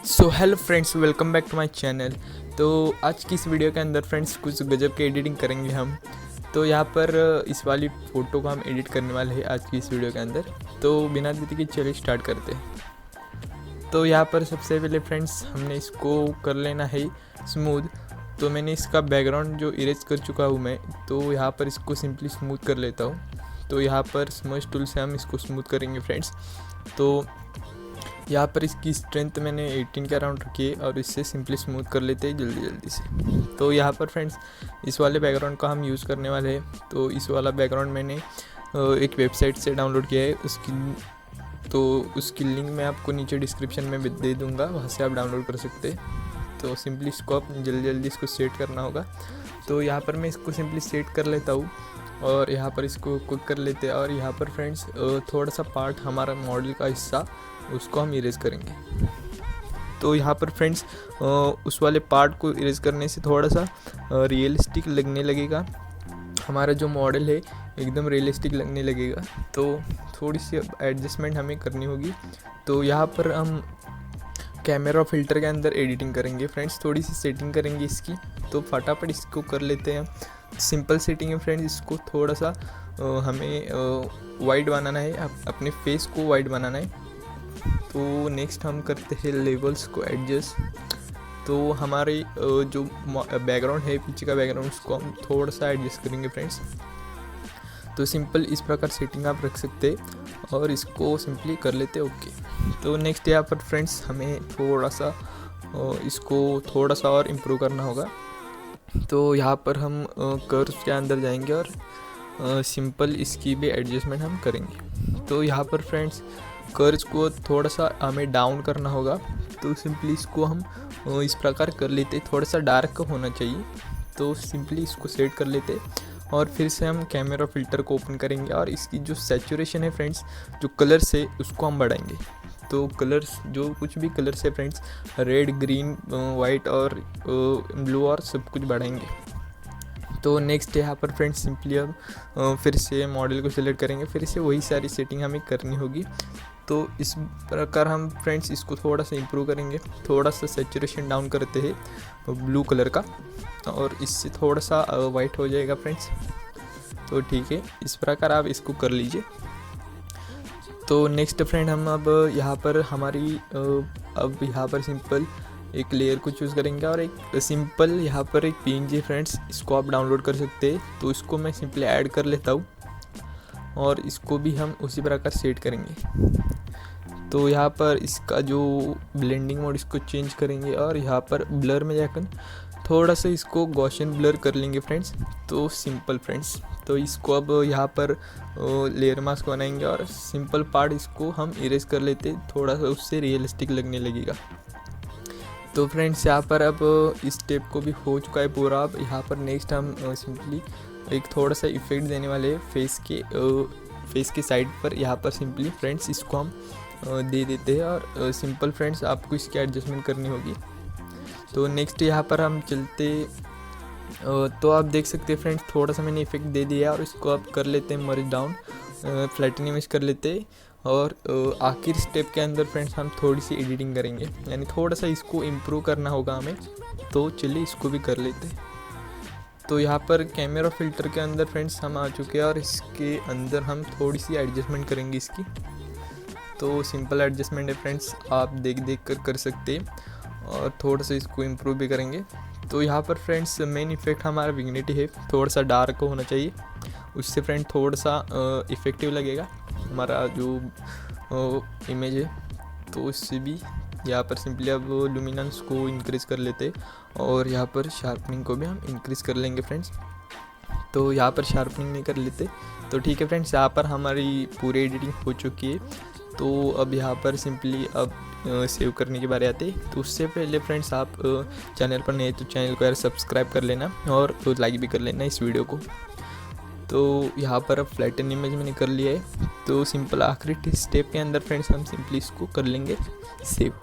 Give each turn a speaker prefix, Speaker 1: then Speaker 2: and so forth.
Speaker 1: So hello friends, welcome back to my channel. तो आज की इस वीडियो के अंदर फ्रेंड्स कुछ गजब की एडिटिंग करेंगे हम। तो यहाँ पर इस वाली फ़ोटो को हम एडिट करने वाले हैं आज की इस वीडियो के अंदर। तो बिना देरी के चलिए स्टार्ट करते हैं। तो यहाँ पर सबसे पहले फ्रेंड्स हमने इसको कर लेना है स्मूथ। तो मैंने इसका बैकग्राउंड जो इरेज कर चुका हूँ मैं, तो यहाँ पर इसको सिंपली स्मूथ कर लेता हूँ। तो यहाँ पर स्मच टूल से हम इसको स्मूथ करेंगे फ्रेंड्स। तो यहाँ पर इसकी स्ट्रेंथ मैंने 18 के अराउंड रखी है और इससे सिंपली स्मूथ कर लेते हैं जल्दी से। तो यहाँ पर फ्रेंड्स इस वाले बैकग्राउंड का हम यूज़ करने वाले हैं। तो इस वाला बैकग्राउंड मैंने एक वेबसाइट से डाउनलोड किया है। उसकी लिंक मैं आपको नीचे डिस्क्रिप्शन में दे दूँगा, वहाँ से आप डाउनलोड कर सकते हैं। तो सिंपली इसको आप जल्दी इसको सेट करना होगा। तो यहाँ पर मैं इसको सिंपली सेट कर लेता हूँ और यहाँ पर इसको कुक कर लेते हैं। और यहाँ पर फ्रेंड्स थोड़ा सा पार्ट हमारा मॉडल का हिस्सा उसको हम इरेज करेंगे। तो यहाँ पर फ्रेंड्स उस वाले पार्ट को इरेज करने से थोड़ा सा रियलिस्टिक लगने लगेगा। हमारा जो मॉडल है एकदम रियलिस्टिक लगने लगेगा। तो थोड़ी सी एडजस्टमेंट हमें करनी होगी। तो यहाँ पर हम कैमरा फ़िल्टर के अंदर एडिटिंग करेंगे फ्रेंड्स, थोड़ी सी सेटिंग करेंगे इसकी। तो फटाफट इसको कर लेते हैं। सिंपल सेटिंग है फ्रेंड्स। इसको थोड़ा सा हमें वाइड बनाना है, अपने फेस को वाइड बनाना है। तो नेक्स्ट हम करते हैं लेवल्स को एडजस्ट। तो हमारे जो बैकग्राउंड है, पीछे का बैकग्राउंड, उसको हम थोड़ा सा एडजस्ट करेंगे फ्रेंड्स। तो सिंपल इस प्रकार सेटिंग आप रख सकते हैं और इसको सिंपली कर लेते हैं ओके। तो नेक्स्ट यहाँ पर फ्रेंड्स हमें थोड़ा सा इसको थोड़ा सा और इम्प्रूव करना होगा। तो यहाँ पर हम कर्व्स के अंदर जाएंगे और सिंपल इसकी भी एडजस्टमेंट हम करेंगे। तो यहाँ पर फ्रेंड्स कर्व्स को थोड़ा सा हमें डाउन करना होगा। तो सिंपली इसको हम इस प्रकार कर लेते, थोड़ा सा डार्क होना चाहिए। तो सिंपली इसको सेट कर लेते और फिर से हम कैमरा फ़िल्टर को ओपन करेंगे और इसकी जो सैचुरेशन है फ्रेंड्स, जो कलर्स है उसको हम बढ़ाएंगे। तो कलर्स जो कुछ भी कलर्स है फ्रेंड्स, रेड, ग्रीन, वाइट और ब्लू और सब कुछ बढ़ाएंगे। तो नेक्स्ट यहाँ पर फ्रेंड्स सिंपली अब फिर से मॉडल को सिलेक्ट करेंगे, फिर से वही सारी सेटिंग हमें करनी होगी। तो इस प्रकार हम फ्रेंड्स इसको थोड़ा सा इम्प्रूव करेंगे। थोड़ा सा सैचुरेशन डाउन करते हैं ब्लू कलर का और इससे थोड़ा सा वाइट हो जाएगा फ्रेंड्स। तो ठीक है, इस प्रकार आप इसको कर लीजिए। तो नेक्स्ट फ्रेंड हम अब यहाँ पर सिंपल एक लेयर को चूज़ करेंगे और एक सिंपल यहाँ पर एक PNG फ्रेंड्स, इसको आप डाउनलोड कर सकते हैं। तो इसको मैं सिंपली ऐड कर लेता हूँ और इसको भी हम उसी प्रकार सेट करेंगे। तो यहाँ पर इसका जो ब्लेंडिंग मोड इसको चेंज करेंगे और यहाँ पर ब्लर में जाकर थोड़ा सा इसको गॉसियन ब्लर कर लेंगे फ्रेंड्स। तो सिंपल फ्रेंड्स, तो इसको अब यहाँ पर लेयर मास्क बनाएंगे और सिंपल पार्ट इसको हम इरेज कर लेते, थोड़ा सा उससे रियलिस्टिक लगने लगेगा। तो फ्रेंड्स यहाँ पर अब इस स्टेप को भी हो चुका है पूरा। अब यहाँ पर नेक्स्ट हम सिंपली एक थोड़ा सा इफेक्ट देने वाले हैं फेस के साइड पर। यहाँ पर सिंपली फ्रेंड्स इसको हम दे देते हैं और सिंपल फ्रेंड्स आपको इसकी एडजस्टमेंट करनी होगी। तो नेक्स्ट यहाँ पर हम चलते, तो आप देख सकते हैं फ्रेंड्स थोड़ा सा मैंने इफेक्ट दे दिया और इसको आप कर लेते हैं मर्ज डाउन, फ्लैटन इमेज कर लेते हैं। और आखिर स्टेप के अंदर फ्रेंड्स हम थोड़ी सी एडिटिंग करेंगे, यानी थोड़ा सा इसको इम्प्रूव करना होगा हमें। तो चलिए इसको भी कर लेते हैं। तो यहाँ पर कैमरा फ़िल्टर के अंदर फ्रेंड्स हम आ चुके हैं और इसके अंदर हम थोड़ी सी एडजस्टमेंट करेंगे इसकी। तो सिंपल एडजस्टमेंट है फ्रेंड्स, आप देख कर सकते हैं और थोड़ा सा इसको इम्प्रूव भी करेंगे। तो यहाँ पर फ्रेंड्स मेन इफेक्ट हमारा विग्निटी है, थोड़ा सा डार्क होना चाहिए, उससे फ्रेंड थोड़ा सा इफ़ेक्टिव लगेगा हमारा जो इमेज है। तो इससे भी यहाँ पर सिंपली अब लुमिनेंस को इंक्रीज़ कर लेते और यहाँ पर शार्पनिंग को भी हम इंक्रीज़ कर लेंगे फ्रेंड्स। तो यहाँ पर शार्पनिंग नहीं कर लेते। तो ठीक है फ्रेंड्स, यहाँ पर हमारी पूरी एडिटिंग हो चुकी है। तो अब यहाँ पर सिंपली अब सेव करने की बारी आती है। तो उससे पहले फ्रेंड्स आप चैनल पर नए तो चैनल को यार सब्सक्राइब कर लेना और तो लाइक भी कर लेना इस वीडियो को। तो यहाँ पर अब फ्लैटन इमेज मैंने कर लिया है। तो सिंपल आखिरी स्टेप के अंदर फ्रेंड्स हम सिंपली इसको कर लेंगे सेव।